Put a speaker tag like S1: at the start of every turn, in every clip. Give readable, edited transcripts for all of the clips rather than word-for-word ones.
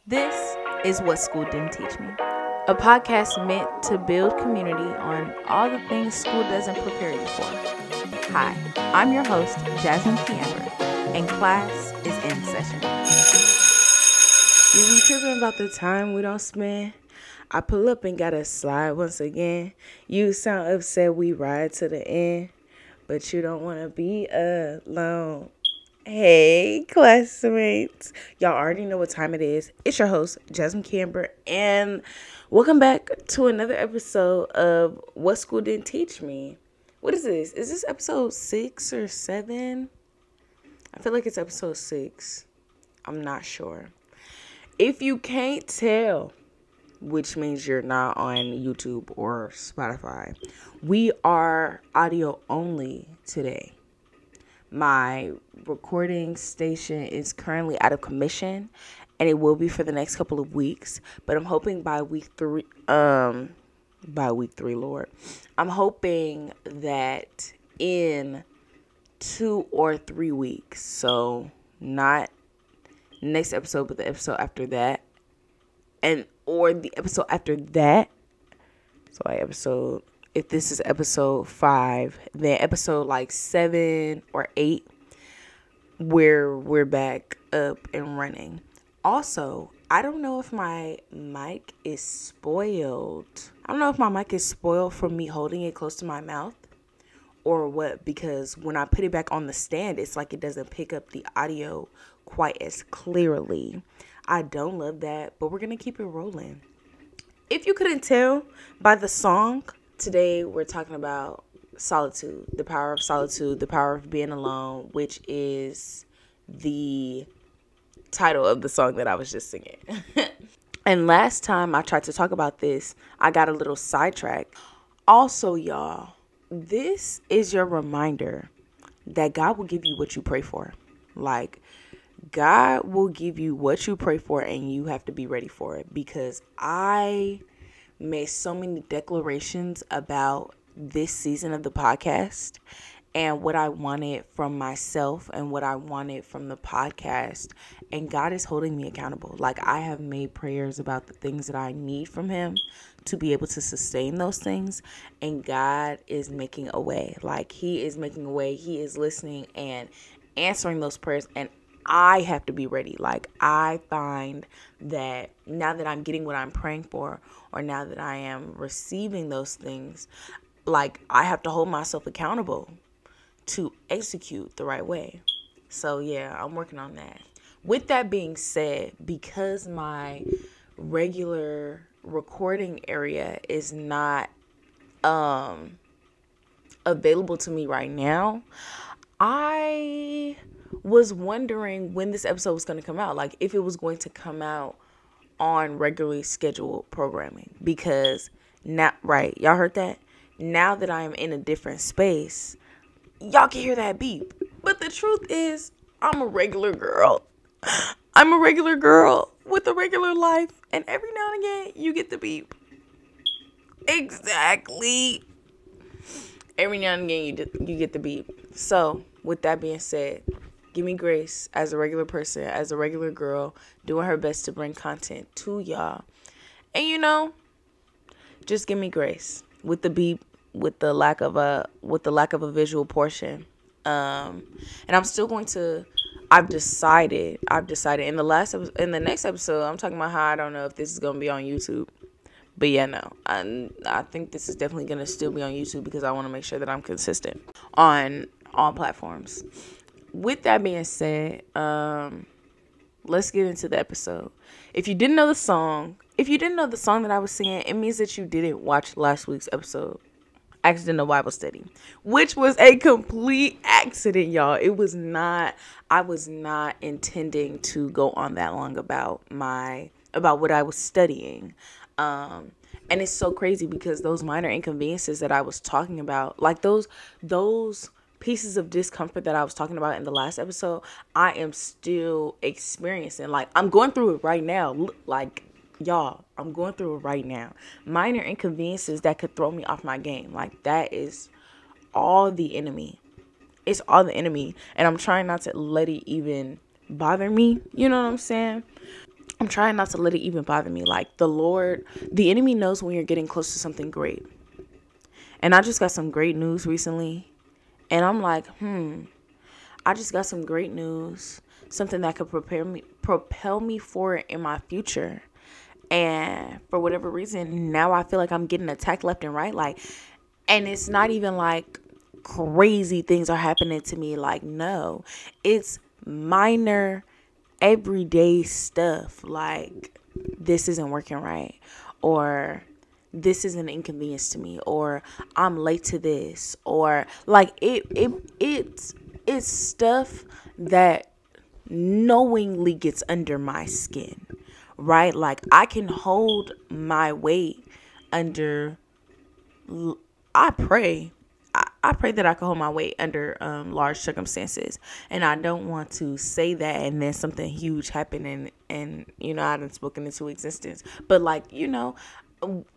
S1: This is What School Didn't Teach Me, a podcast meant to build community on all the things school doesn't prepare you for. Hi, I'm your host, Jasmine Kiamber, and class is in session.
S2: You be tripping about the time we don't spend? I pull up and gotta slide once again. You sound upset we ride to the end, but you don't wanna be alone. Hey, classmates. Y'all already know what time it is. It's your host, Jasmine Kiamber, and welcome back to another episode of What School Didn't Teach Me. What is this? Is this episode 6 or 7? I feel like it's episode 6. I'm not sure. If you can't tell, which means you're not on YouTube or Spotify, we are audio only today. My recording station is currently out of commission, and it will be for the next couple of weeks. But I'm hoping by week 3, Lord, I'm hoping that in 2 or 3 weeks, so not next episode, but the episode after that, or the episode after that. So if this is episode 5, then episode like 7 or 8, where we're back up and running. Also, I don't know if my mic is spoiled. I don't know if my mic is spoiled from me holding it close to my mouth or what, because when I put it back on the stand, it's like it doesn't pick up the audio quite as clearly. I don't love that, but we're going to keep it rolling. If you couldn't tell by the song, today we're talking about solitude, the power of solitude, the power of being alone, which is the title of the song that I was just singing. And last time I tried to talk about this, I got a little sidetracked. Also, y'all, this is your reminder that God will give you what you pray for. Like, God will give you what you pray for, and you have to be ready for it, because I made so many declarations about this season of the podcast and what I wanted from myself and what I wanted from the podcast, and God is holding me accountable. Like, I have made prayers about the things that I need from him to be able to sustain those things, and God is making a way. Like, he is making a way. He is listening and answering those prayers, and I have to be ready. Like, I find that now that I'm getting what I'm praying for, or now that I am receiving those things, like, I have to hold myself accountable to execute the right way. So yeah, I'm working on that. With that being said, because my regular recording area is not available to me right now, I was wondering when this episode was going to come out, like if it was going to come out on regularly scheduled programming, because now, right, y'all heard that? Now that I am in a different space, y'all can hear that beep. But the truth is, I'm a regular girl. I'm a regular girl with a regular life, and every now and again, you get the beep. Exactly. Every now and again, you get the beep. So, with that being said, give me grace as a regular person, as a regular girl, doing her best to bring content to y'all. And just give me grace with the beep, with the lack of a visual portion. And I'm still going to. I've decided in the next episode, I'm talking about how I don't know if this is gonna be on YouTube. But yeah, no, I think this is definitely going to still be on YouTube, because I want to make sure that I'm consistent on all platforms. With that being said, let's get into the episode. If you didn't know the song that I was singing, it means that you didn't watch last week's episode, Accidental Bible Study, which was a complete accident, y'all. I was not intending to go on that long about what I was studying. And it's so crazy, because those minor inconveniences that I was talking about, like those pieces of discomfort that I was talking about in the last episode, I am still experiencing. Like, I'm going through it right now. Like, y'all, I'm going through it right now. Minor inconveniences that could throw me off my game. Like, that is all the enemy. It's all the enemy. And I'm trying not to let it even bother me. You know what I'm saying? I'm trying not to let it even bother me. Like the enemy knows when you're getting close to something great. And I just got some great news recently. And I'm like, I just got some great news. Something that could propel me forward in my future. And for whatever reason, now I feel like I'm getting attacked left and right. Like, and it's not even like crazy things are happening to me. Like, no, it's minor everyday stuff. Like, this isn't working right, or this is an inconvenience to me, or I'm late to this, or like it's stuff that knowingly gets under my skin, right? Like, I can hold my weight under, I pray. I pray that I can hold my weight under large circumstances. And I don't want to say that and then something huge happen and I done spoken into existence. But like,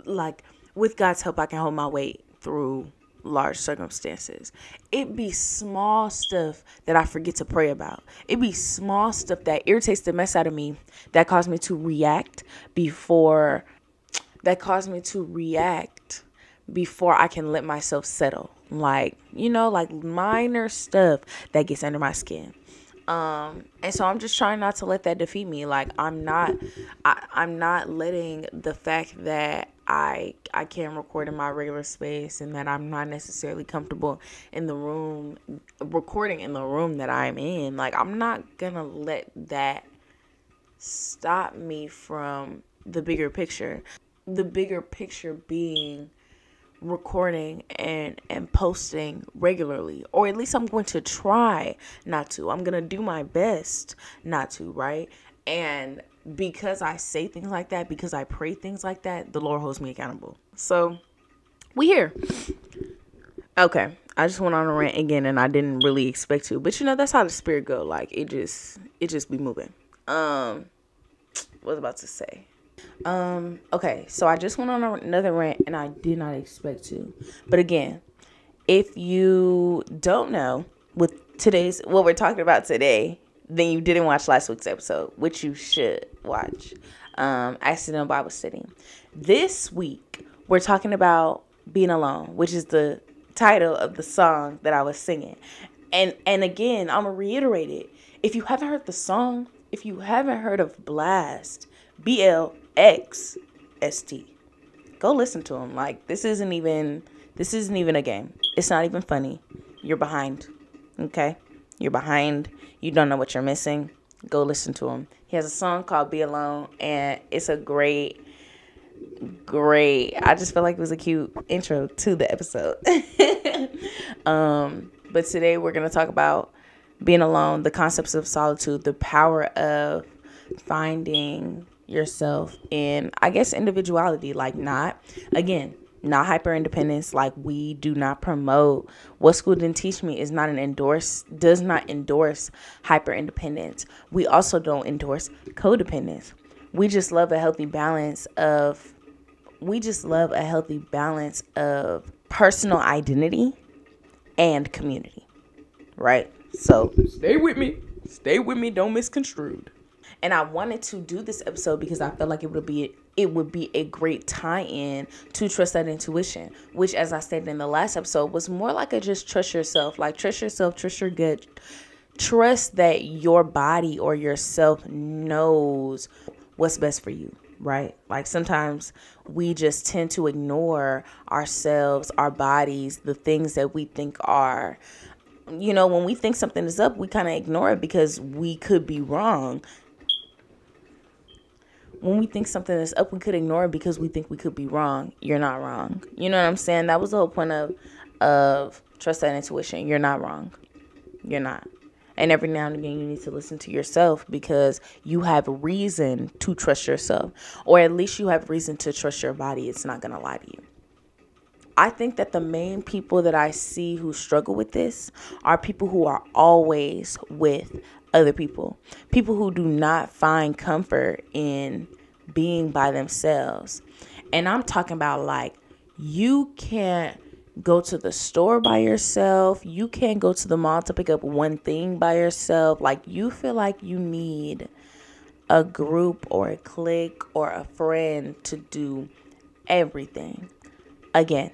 S2: like with God's help, I can hold my weight through large circumstances. It be small stuff that I forget to pray about. It be small stuff that irritates the mess out of me, that cause me to react before I can let myself settle. Like, like minor stuff that gets under my skin. And so I'm just trying not to let that defeat me. Like, I'm not letting the fact that I can't record in my regular space and that I'm not necessarily comfortable in the room, recording in the room that I'm in. Like, I'm not gonna let that stop me from the bigger picture. The bigger picture being recording and posting regularly, or at least I'm going to try not to. I'm going to do my best not to, right? And because I say things like that, because I pray things like that, the Lord holds me accountable. So we here. Okay, I just went on a rant again and I didn't really expect to, but that's how the spirit go. Like, it just be moving. What was I about to say? Okay, so I just went on another rant and I did not expect to. But again, if you don't know what we're talking about today, then you didn't watch last week's episode, which you should watch. Accidental Bible Study. This week, we're talking about being alone, which is the title of the song that I was singing. And again, I'm going to reiterate it. If you haven't heard the song, if you haven't heard of Blxst, Blxst, go listen to him. Like, this isn't even a game. It's not even funny. You're behind. Okay? You're behind. You don't know what you're missing. Go listen to him. He has a song called Be Alone, and it's a great, I just feel like it was a cute intro to the episode. But today we're going to talk about being alone, the concepts of solitude, the power of finding yourself in, I guess, individuality. Like, not hyper independence. Like, we do not promote, what school didn't teach me does not endorse hyper independence. We also don't endorse codependence. We just love a healthy balance of personal identity and community, right? So stay with me, don't misconstrued. And I wanted to do this episode because I felt like it would be a great tie-in to Trust That Intuition, which, as I stated in the last episode, was more like a just trust yourself. Like, trust yourself, trust your gut, trust that your body or yourself knows what's best for you, right? Like, sometimes we just tend to ignore ourselves, our bodies, the things that we think are, when we think something is up, we kind of ignore it because we could be wrong. When we think something is up, we could ignore it because we think we could be wrong. You're not wrong. You know what I'm saying? That was the whole point of Trust That Intuition. You're not wrong. You're not. And every now and again, you need to listen to yourself because you have reason to trust yourself. Or at least you have reason to trust your body. It's not going to lie to you. I think that the main people that I see who struggle with this are people who are always with other people who do not find comfort in being by themselves. And I'm talking about, like, you can't go to the store by yourself. You can't go to the mall to pick up one thing by yourself. Like, you feel like you need a group or a clique or a friend to do everything. Again,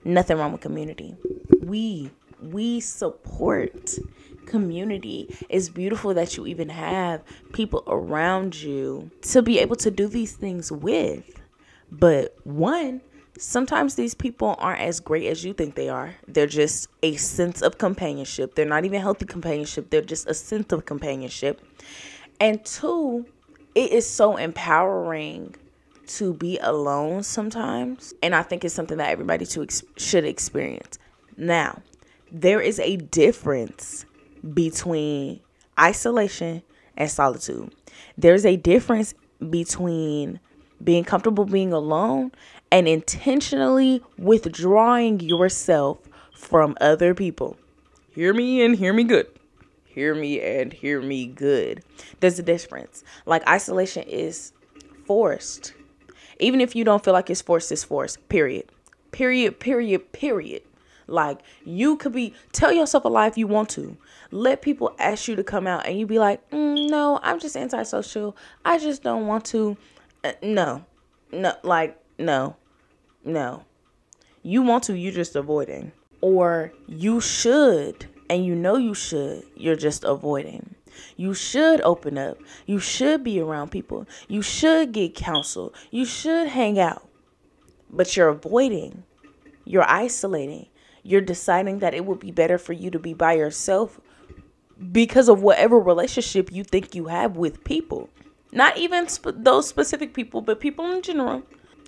S2: nothing wrong with community. We support community. It's beautiful that you even have people around you to be able to do these things with. But one, sometimes these people aren't as great as you think they are. They're just a sense of companionship. They're not even healthy companionship. They're just a sense of companionship. And two, it is so empowering to be alone sometimes. And I think it's something that everybody should experience. Now, there is a difference between isolation and solitude. There's a difference between being comfortable being alone and intentionally withdrawing yourself from other people. Hear me and hear me good. Hear me and hear me good. There's a difference. Like, isolation is forced. Even if you don't feel like it's forced, it's forced. Period. Period, period, period. Like, you could tell yourself a lie if you want to. Let people ask you to come out and you be like, no, I'm just antisocial. I just don't want to. No. You want to, you're just avoiding. Or you should, and you know you should, you're just avoiding. You should open up. You should be around people. You should get counsel. You should hang out. But you're avoiding. You're isolating. You're deciding that it would be better for you to be by yourself because of whatever relationship you think you have with people. Not even those specific people, but people in general.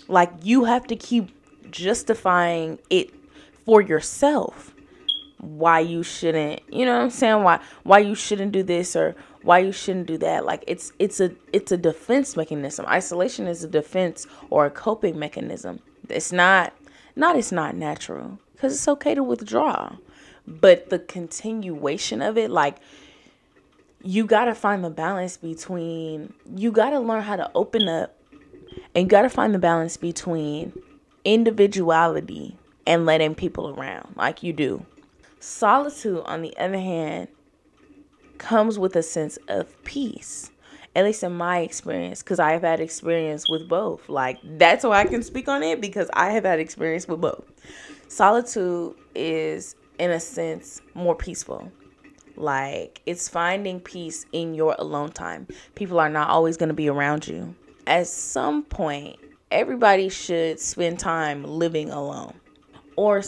S2: Like, you have to keep justifying it for yourself. Why you shouldn't, you know what I'm saying? Why you shouldn't do this or why you shouldn't do that. Like, it's a defense mechanism. Isolation is a defense or a coping mechanism. It's not natural, because it's okay to withdraw. But the continuation of it, like, you got to find the balance between, you got to learn how to open up, and you got to find the balance between individuality and letting people around like you do. Solitude, on the other hand, comes with a sense of peace. At least in my experience, because I have had experience with both. Like, that's why I can speak on it, because I have had experience with both. Solitude is, in a sense, more peaceful. Like, it's finding peace in your alone time. People are not always going to be around you. At some point, everybody should spend time living alone. Or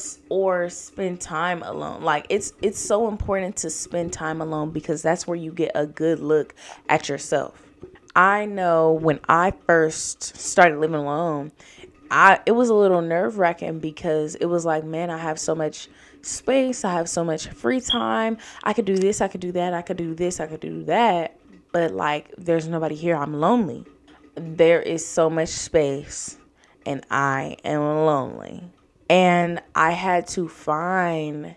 S2: spend time alone. Like, it's so important to spend time alone, because that's where you get a good look at yourself. I know when I first started living alone, it was a little nerve-wracking, because it was like, man, I have so much space. I have so much free time. I could do this. I could do that. I could do this. I could do that. But, like, there's nobody here. I'm lonely. There is so much space, and I am lonely. And I had to find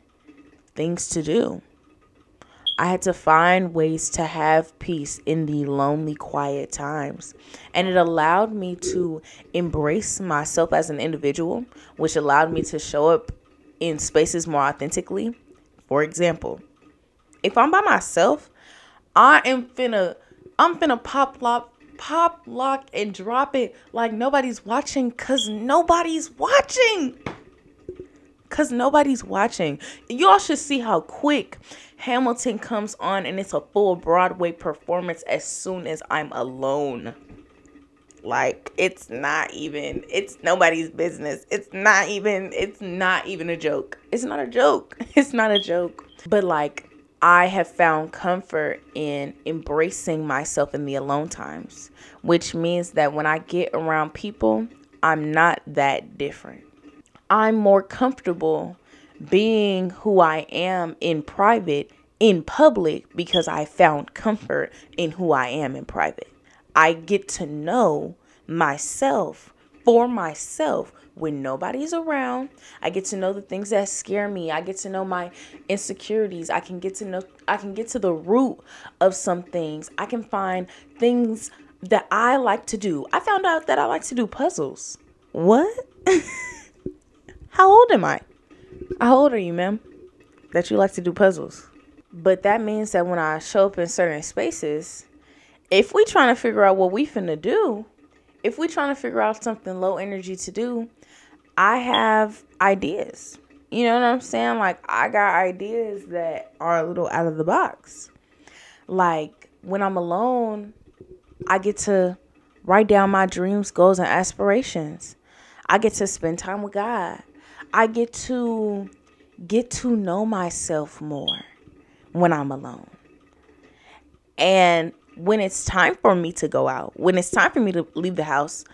S2: things to do. I had to find ways to have peace in the lonely, quiet times. And it allowed me to embrace myself as an individual, which allowed me to show up in spaces more authentically. For example, if I'm by myself, I'm finna pop lock and drop it like nobody's watching, because nobody's watching. Y'all should see how quick Hamilton comes on, and it's a full Broadway performance as soon as I'm alone. Like, it's nobody's business. It's not even a joke. It's not a joke. But, like, I have found comfort in embracing myself in the alone times, which means that when I get around people, I'm not that different. I'm more comfortable being who I am in private, in public, because I found comfort in who I am in private. I get to know myself for myself when nobody's around. I get to know the things that scare me. I get to know my insecurities. I can get to the root of some things. I can find things that I like to do. I found out that I like to do puzzles. What? How old am I? How old are you, ma'am? That you like to do puzzles? But that means that when I show up in certain spaces, if we trying to figure out what we finna do, if we trying to figure out something low energy to do, I have ideas. You know what I'm saying? Like, I got ideas that are a little out of the box. Like, when I'm alone, I get to write down my dreams, goals, and aspirations. I get to spend time with God. I get to know myself more when I'm alone. And when it's time for me to go out, when it's time for me to leave the house,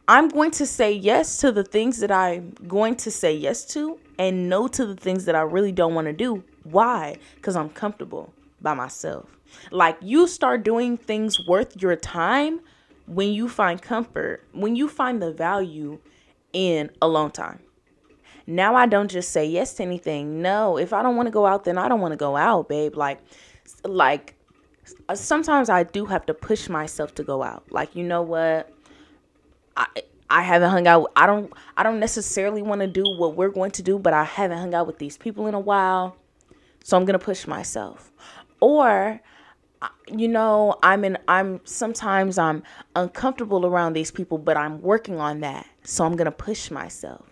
S2: I'm going to say yes to the things that I'm going to say yes to and no to the things that I really don't want to do. Why? Because I'm comfortable by myself. Like, you start doing things worth your time when you find comfort, when you find the value in alone time. Now I don't just say yes to anything. No, if I don't want to go out, then I don't want to go out, babe. Like sometimes I do have to push myself to go out. Like, you know what? I haven't hung out. I don't necessarily want to do what we're going to do, but I haven't hung out with these people in a while. So I'm going to push myself. Or, you know, sometimes I'm uncomfortable around these people, but I'm working on that. So I'm going to push myself.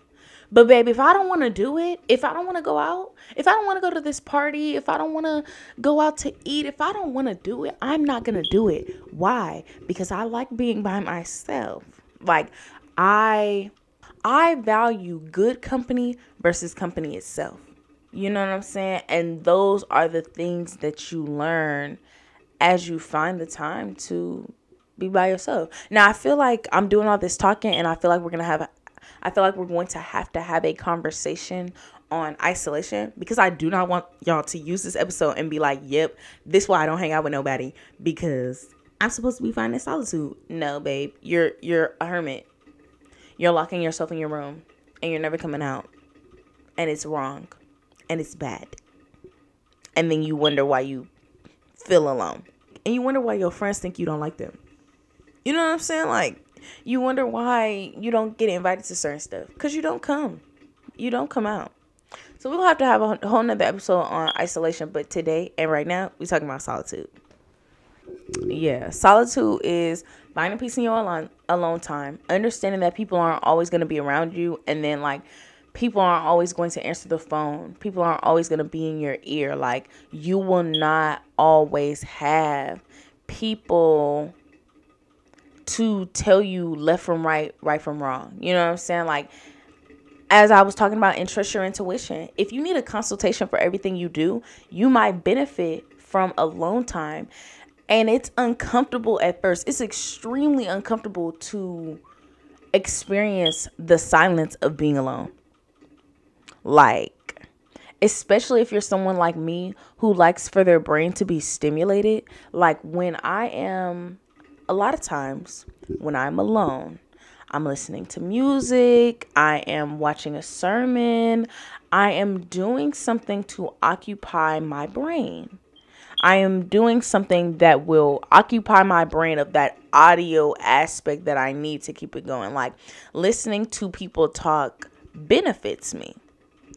S2: But baby, if I don't want to do it, if I don't want to go out, if I don't want to go to this party, if I don't want to go out to eat, if I don't want to do it, I'm not going to do it. Why? Because I like being by myself. Like, I value good company versus company itself. You know what I'm saying? And those are the things that you learn as you find the time to be by yourself. Now, I feel like I'm doing all this talking, and I feel like we're going to have a conversation on isolation, because I do not want y'all to use this episode and be like, yep, this is why I don't hang out with nobody, because I'm supposed to be finding solitude. No, babe, you're a hermit. You're locking yourself in your room and you're never coming out. And it's wrong. And it's bad. And then you wonder why you feel alone. And you wonder why your friends think you don't like them. You know what I'm saying? Like, you wonder why you don't get invited to certain stuff. Because you don't come. You don't come out. So we'll have to have a whole nother episode on isolation. But today and right now, we're talking about solitude. Yeah, solitude is finding peace in your alone time, understanding that people aren't always going to be around you, and then like people aren't always going to answer the phone. People aren't always going to be in your ear. Like, you will not always have people to tell you left from right, right from wrong. You know what I'm saying? Like, as I was talking about, trust your intuition. If you need a consultation for everything you do, you might benefit from alone time. And it's uncomfortable at first. It's extremely uncomfortable to experience the silence of being alone. Like, especially if you're someone like me who likes for their brain to be stimulated. Like, a lot of times when I'm alone, I'm listening to music, I am watching a sermon, I am doing something to occupy my brain. I am doing something that will occupy my brain of that audio aspect that I need to keep it going. Like, listening to people talk benefits me.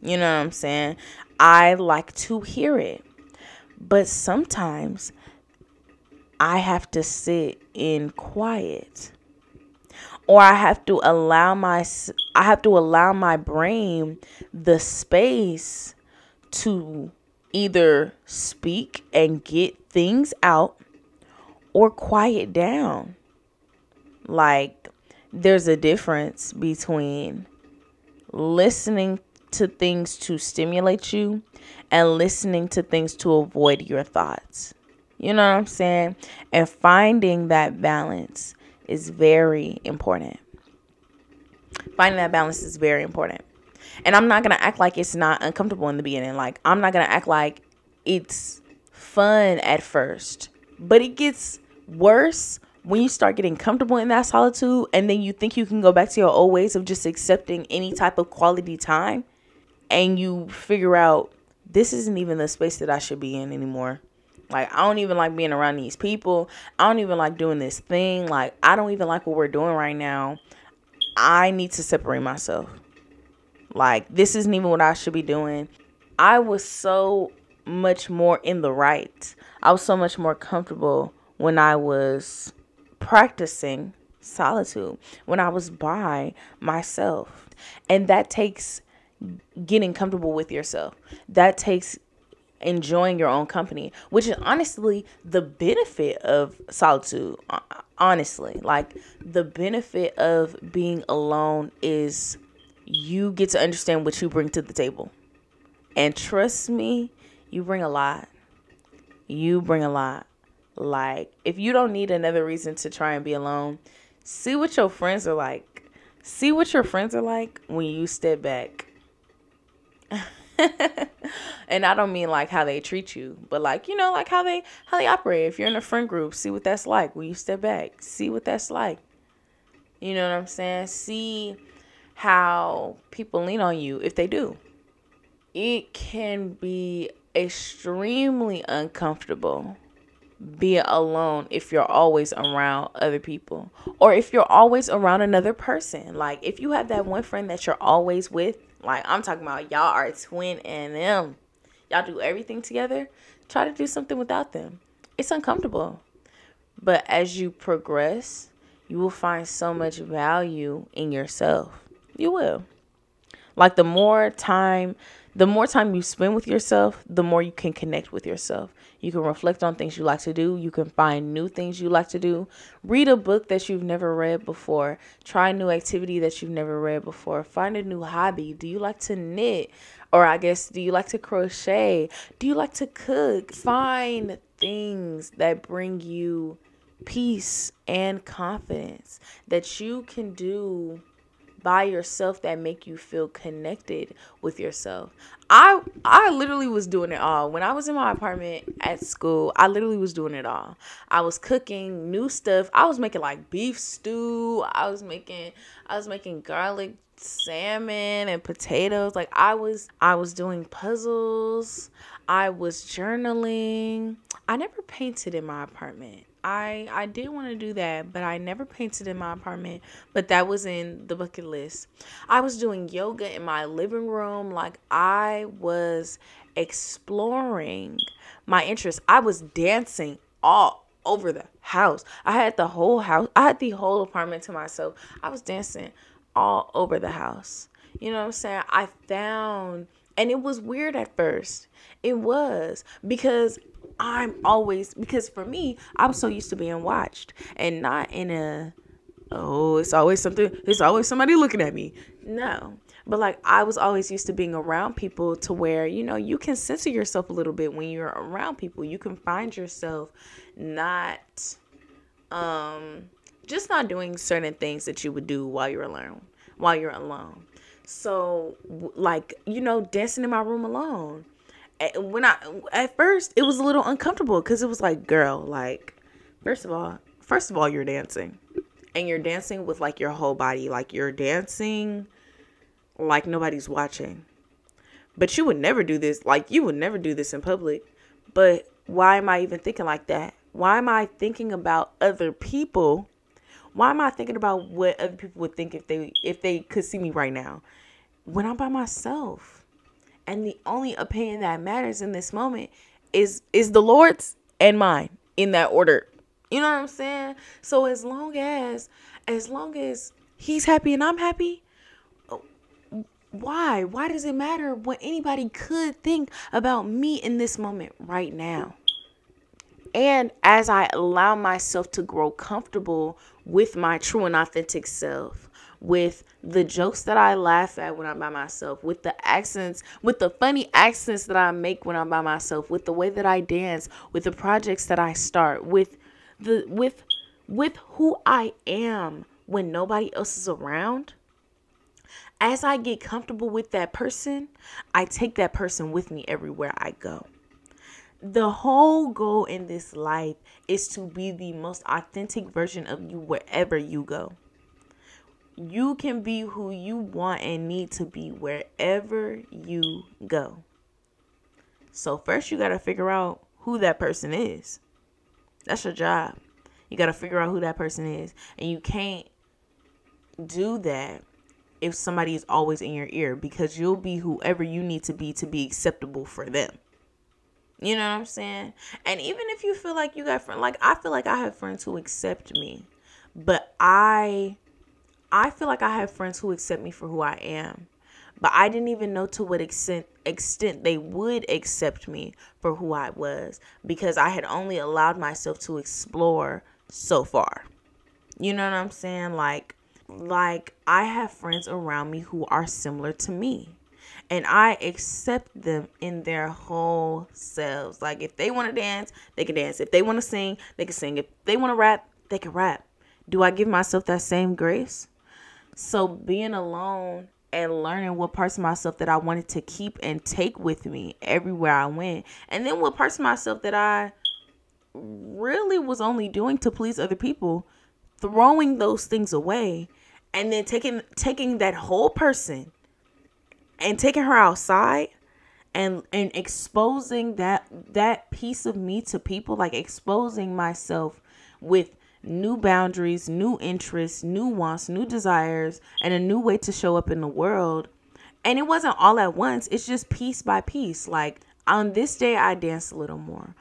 S2: You know what I'm saying? I like to hear it. But sometimes I have to sit in quiet. Or I have to allow my brain the space to either speak and get things out or quiet down. Like, there's a difference between listening to things to stimulate you and listening to things to avoid your thoughts. You know what I'm saying? And finding that balance is very important. And I'm not going to act like it's not uncomfortable in the beginning. Like, I'm not going to act like it's fun at first. But it gets worse when you start getting comfortable in that solitude, and then you think you can go back to your old ways of just accepting any type of quality time. And you figure out, this isn't even the space that I should be in anymore. Like, I don't even like being around these people. I don't even like doing this thing. Like, I don't even like what we're doing right now. I need to separate myself. Like, this isn't even what I should be doing. I was so much more in the right. I was so much more comfortable when I was practicing solitude, when I was by myself. And that takes getting comfortable with yourself. That takes enjoying your own company, which is honestly the benefit of solitude. Honestly, like, the benefit of being alone is you get to understand what you bring to the table. And trust me, you bring a lot. You bring a lot. Like, if you don't need another reason to try and be alone, see what your friends are like. See what your friends are like when you step back. And I don't mean like how they treat you, but like, you know, like how they operate. If you're in a friend group, see what that's like when you step back. See what that's like. You know what I'm saying? See how people lean on you if they do. It can be extremely uncomfortable being alone if you're always around other people, or if you're always around another person. Like, if you have that one friend that you're always with, like, I'm talking about y'all are twin and them, y'all do everything together, try to do something without them. It's uncomfortable. But as you progress, you will find so much value in yourself. You will. Like, the more time you spend with yourself, the more you can connect with yourself. You can reflect on things you like to do. You can find new things you like to do. Read a book that you've never read before. Try a new activity that you've never read before. Find a new hobby. Do you like to knit? Or I guess, do you like to crochet? Do you like to cook? Find things that bring you peace and confidence that you can do by yourself, that make you feel connected with yourself. I literally was doing it all. When I was in my apartment at school, I literally was doing it all. I was cooking new stuff. I was making like beef stew. I was making garlic salmon and potatoes. Like, I was doing puzzles. I was journaling. I never painted in my apartment. I did want to do that, but I never painted in my apartment. But that was in the bucket list. I was doing yoga in my living room. Like, I was exploring my interests. I was dancing all over the house. I had the whole apartment to myself. I was dancing all over the house. You know what I'm saying? And it was weird at first. It was because for me, I was so used to being watched, and not in a, it's always somebody looking at me. No. But like, I was always used to being around people to where, you know, you can censor yourself a little bit when you're around people. You can find yourself not just not doing certain things that you would do while you're alone. So, like, you know, dancing in my room alone. At first it was a little uncomfortable, because it was like, girl, like, first of all, you're dancing, and you're dancing with like your whole body. Like, you're dancing like nobody's watching. But you would never do this. Like, you would never do this in public. But why am I even thinking like that? Why am I thinking about other people? Why am I thinking about what other people would think if they could see me right now when I'm by myself? And the only opinion that matters in this moment is the Lord's and mine, in that order. You know what I'm saying? So as long as he's happy and I'm happy, why does it matter what anybody could think about me in this moment right now? And as I allow myself to grow comfortable with my true and authentic self, with the jokes that I laugh at when I'm by myself, with the accents, with the funny accents that I make when I'm by myself, with the way that I dance, with the projects that I start, with who I am when nobody else is around. As I get comfortable with that person, I take that person with me everywhere I go. The whole goal in this life is to be the most authentic version of you wherever you go. You can be who you want and need to be wherever you go. So first, you got to figure out who that person is. That's your job. You got to figure out who that person is. And you can't do that if somebody is always in your ear, because you'll be whoever you need to be acceptable for them. You know what I'm saying? And even if you feel like you got friends, like I feel like I have friends who accept me, but I feel like I have friends who accept me for who I am. But I didn't even know to what extent they would accept me for who I was, because I had only allowed myself to explore so far. You know what I'm saying? Like I have friends around me who are similar to me. And I accept them in their whole selves. Like, if they want to dance, they can dance. If they want to sing, they can sing. If they want to rap, they can rap. Do I give myself that same grace? So being alone and learning what parts of myself that I wanted to keep and take with me everywhere I went, and then what parts of myself that I really was only doing to please other people, throwing those things away, and then taking that whole person and taking her outside and exposing that piece of me to people, like exposing myself with new boundaries, new interests, new wants, new desires, and a new way to show up in the world. And it wasn't all at once. It's just piece by piece. Like, on this day, I danced a little more.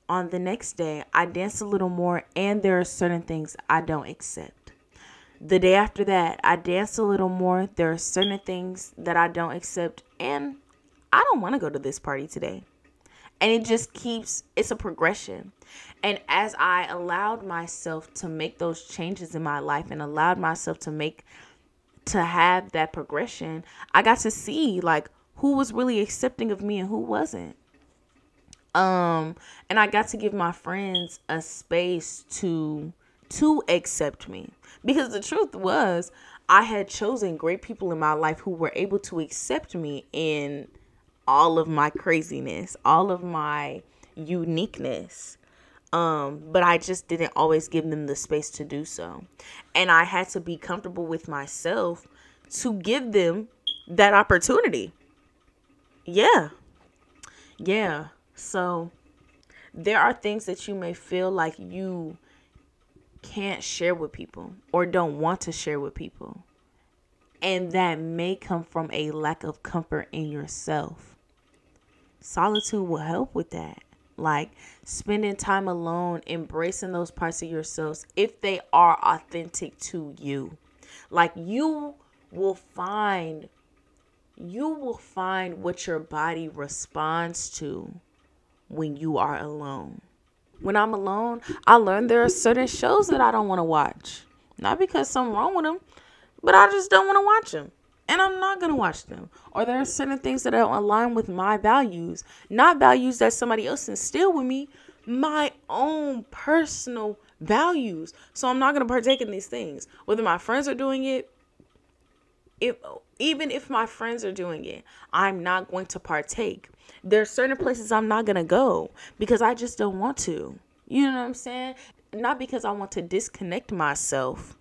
S2: On the next day, I danced a little more, and there are certain things I don't accept. The day after that, I danced a little more. There are certain things that I don't accept, and I don't want to go to this party today. And it just it's a progression. And as I allowed myself to make those changes in my life and allowed myself to have that progression, I got to see like who was really accepting of me and who wasn't. And I got to give my friends a space to accept me, because the truth was I had chosen great people in my life who were able to accept me in all of my craziness, all of my uniqueness. But I just didn't always give them the space to do so. And I had to be comfortable with myself to give them that opportunity. Yeah. So there are things that you may feel like you can't share with people or don't want to share with people. And that may come from a lack of comfort in yourself. Solitude will help with that. Like spending time alone, embracing those parts of yourselves if they are authentic to you. Like you will find what your body responds to when you are alone. When I'm alone, I learned there are certain shows that I don't want to watch. Not because something wrong with them, but I just don't want to watch them. And I'm not going to watch them. Or there are certain things that don't align with my values. Not values that somebody else instilled with me. My own personal values. So I'm not going to partake in these things. Whether my friends are doing it, even if my friends are doing it, I'm not going to partake. There are certain places I'm not going to go because I just don't want to. You know what I'm saying? Not because I want to disconnect myself,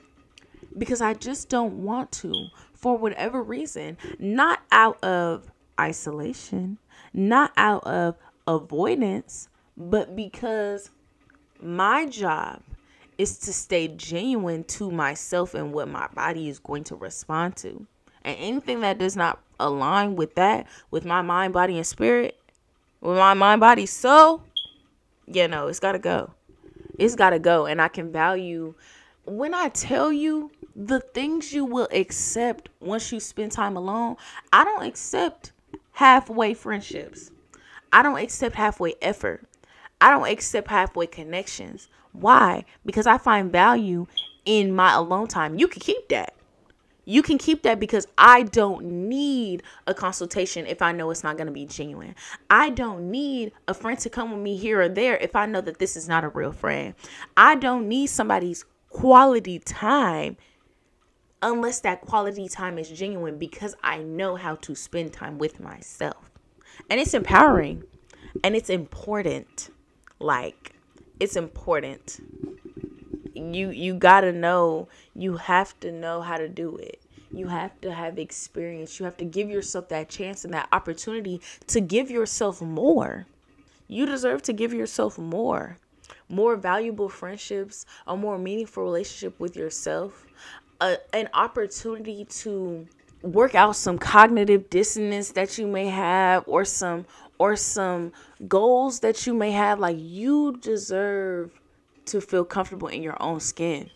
S2: because I just don't want to for whatever reason. Not out of isolation, not out of avoidance, but because my job is to stay genuine to myself and what my body is going to respond to. And anything that does not align with that, with my mind, body, and spirit, with my mind, body, soul, it's got to go. It's got to go. And I can value, when I tell you the things you will accept once you spend time alone, I don't accept halfway friendships. I don't accept halfway effort. I don't accept halfway connections. Why? Because I find value in my alone time. You can keep that. You can keep that because I don't need a consultation if I know it's not going to be genuine. I don't need a friend to come with me here or there if I know that this is not a real friend. I don't need somebody's quality time unless that quality time is genuine, because I know how to spend time with myself. And it's empowering and it's important. Like, it's important. You gotta know, you have to know how to do it. You have to have experience. You have to give yourself that chance and that opportunity to give yourself more. You deserve to give yourself more valuable friendships, a more meaningful relationship with yourself, an opportunity to work out some cognitive dissonance that you may have, or some or some goals that you may have. Like, you deserve to feel comfortable in your own skin.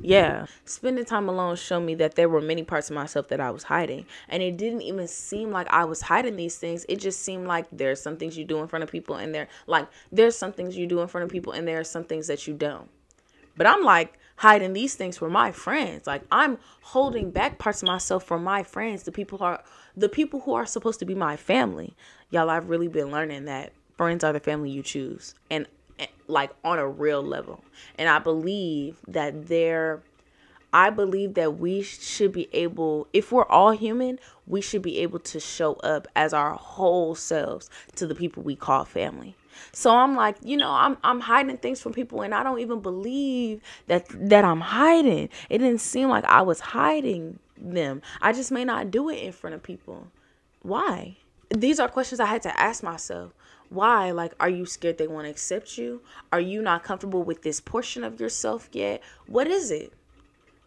S2: Yeah, spending time alone showed me that there were many parts of myself that I was hiding. And it didn't even seem like I was hiding these things. It just seemed like there's some things you do in front of people, and there's some things you do in front of people, and there are some things that you don't. But I'm like hiding these things for my friends. Like, I'm holding back parts of myself for my friends, the people who are supposed to be my family. Y'all, I've really been learning that friends are the family you choose. And like, on a real level. And I believe that we should be able, if we're all human, we should be able to show up as our whole selves to the people we call family. So I'm like, I'm hiding things from people, and I don't even believe that I'm hiding. It didn't seem like I was hiding them. I just may not do it in front of people. Why? These are questions I had to ask myself. Why? Like, are you scared they won't accept you? Are you not comfortable with this portion of yourself yet? What is it?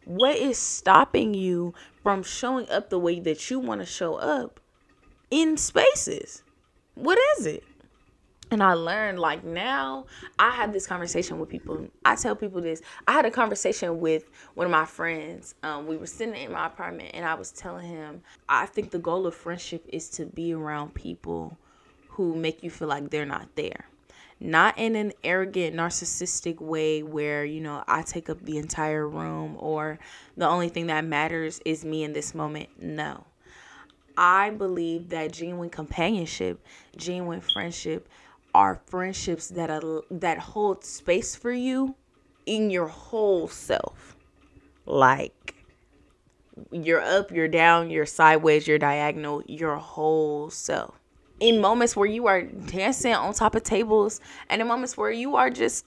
S2: What is stopping you from showing up the way that you want to show up in spaces? What is it? And I learned, like, now I have this conversation with people. I tell people this. I had a conversation with one of my friends. We were sitting in my apartment, and I was telling him, I think the goal of friendship is to be around people who make you feel like they're not there. Not in an arrogant, narcissistic way where, I take up the entire room, or the only thing that matters is me in this moment. No. I believe that genuine companionship, genuine friendship are friendships that hold space for you in your whole self. Like, you're up, you're down, you're sideways, you're diagonal, your whole self. In moments where you are dancing on top of tables, and in moments where you are just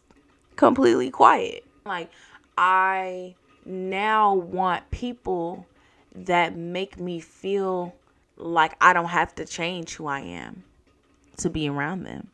S2: completely quiet. Like, I now want people that make me feel like I don't have to change who I am to be around them.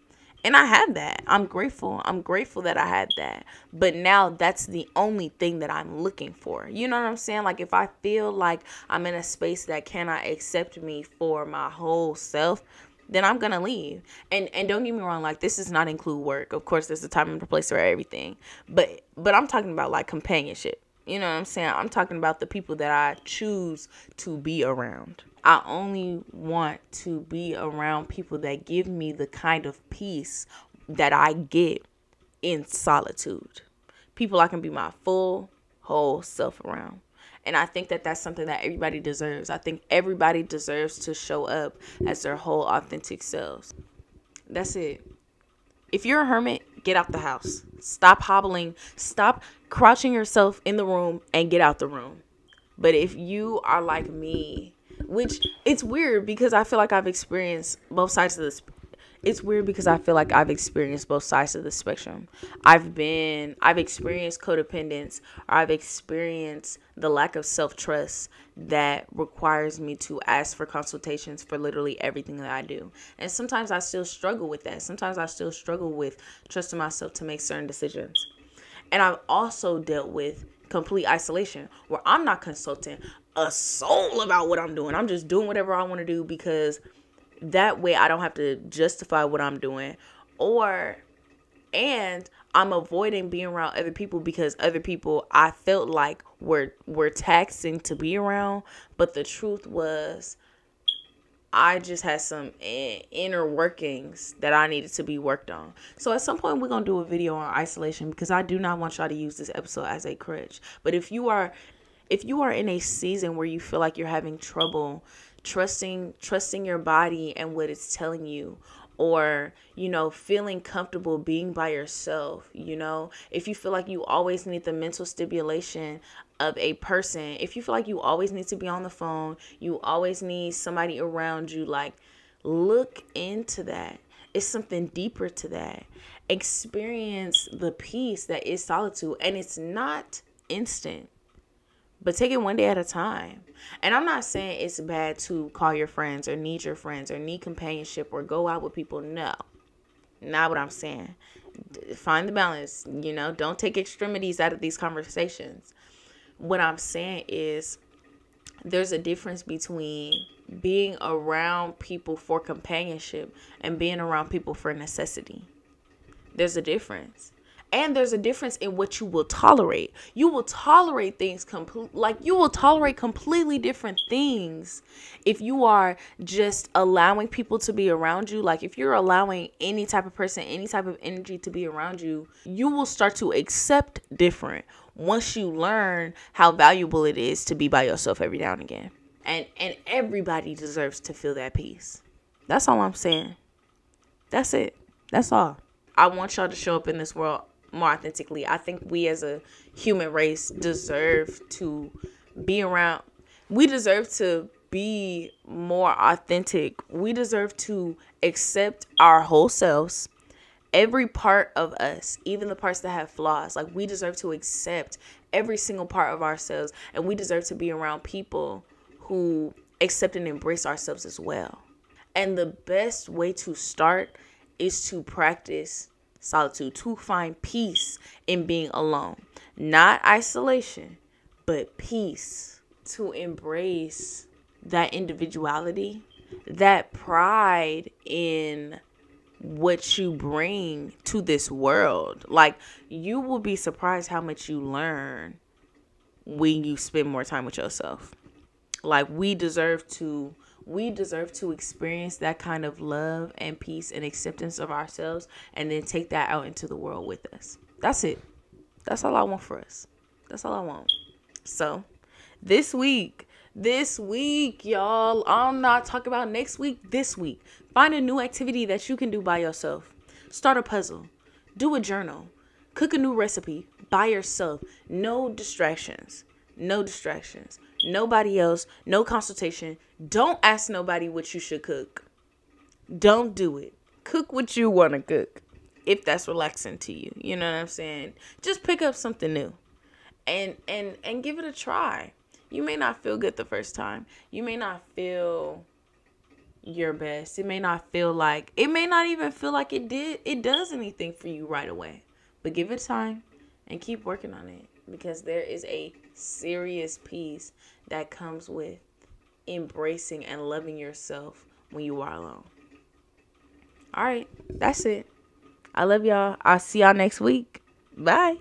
S2: And I had that. I'm grateful. I'm grateful that I had that. But now that's the only thing that I'm looking for. You know what I'm saying? Like, if I feel like I'm in a space that cannot accept me for my whole self, then I'm going to leave. And don't get me wrong, like, this does not include work. Of course, there's a time and a place for everything. But I'm talking about, like, companionship. You know what I'm saying? I'm talking about the people that I choose to be around. I only want to be around people that give me the kind of peace that I get in solitude. People I can be my full, whole self around. And I think that that's something that everybody deserves. I think everybody deserves to show up as their whole authentic selves. That's it. If you're a hermit, get out the house. Stop hobbling. Stop crouching yourself in the room and get out the room. But if you are like me, which it's weird because I feel like I've experienced both sides of this. It's weird because I feel like I've experienced both sides of the spectrum. I've experienced codependence, or I've experienced the lack of self-trust that requires me to ask for consultations for literally everything that I do. And sometimes I still struggle with that. Sometimes I still struggle with trusting myself to make certain decisions. And I've also dealt with complete isolation, where I'm not consulting a soul about what I'm doing. I'm just doing whatever I want to do, because that way I don't have to justify what I'm doing, and I'm avoiding being around other people because other people I felt like were taxing to be around. But the truth was, I just had some inner workings that I needed to be worked on. So at some point we're going to do a video on isolation, because I do not want y'all to use this episode as a crutch. But if you are in a season where you feel like you're having trouble trusting your body and what it's telling you, or, feeling comfortable being by yourself, if you feel like you always need the mental stimulation of a person, if you feel like you always need to be on the phone, you always need somebody around you, like, look into that. It's something deeper to that. Experience the peace that is solitude, and it's not instant. But take it one day at a time. And I'm not saying it's bad to call your friends or need your friends or need companionship or go out with people. No, not what I'm saying. Find the balance, don't take extremities out of these conversations. What I'm saying is there's a difference between being around people for companionship and being around people for necessity. There's a difference. And there's a difference in what you will tolerate. You will tolerate things you will tolerate completely different things if you are just allowing people to be around you. Like if you're allowing any type of person, any type of energy to be around you, you will start to accept different once you learn how valuable it is to be by yourself every now and again. And everybody deserves to feel that peace. That's all I'm saying. That's it. That's all. I want y'all to show up in this world more authentically. I think we as a human race deserve to be around. We deserve to be more authentic. We deserve to accept our whole selves. Every part of us, even the parts that have flaws, like we deserve to accept every single part of ourselves. And we deserve to be around people who accept and embrace ourselves as well. And the best way to start is to practice solitude, to find peace in being alone. Not isolation, but peace. To embrace that individuality, that pride in what you bring to this world. Like, you will be surprised how much you learn when you spend more time with yourself. Like, we deserve to experience that kind of love and peace and acceptance of ourselves, and then take that out into the world with us. That's it. That's all I want for us. That's all I want. So this week, y'all, I'm not talking about next week. This week, find a new activity that you can do by yourself. Start a puzzle, do a journal, cook a new recipe by yourself. No distractions. Nobody else, no consultation. Don't ask nobody what you should cook. Don't do it. Cook what you want to cook, if that's relaxing to you. You know what I'm saying? Just pick up something new and give it a try. You may not feel good the first time. You may not feel your best. It may not even feel like it does anything for you right away. But give it time and keep working on it, because there is a serious peace that comes with embracing and loving yourself when you are alone. All right, that's it. I love y'all. I'll see y'all next week. Bye.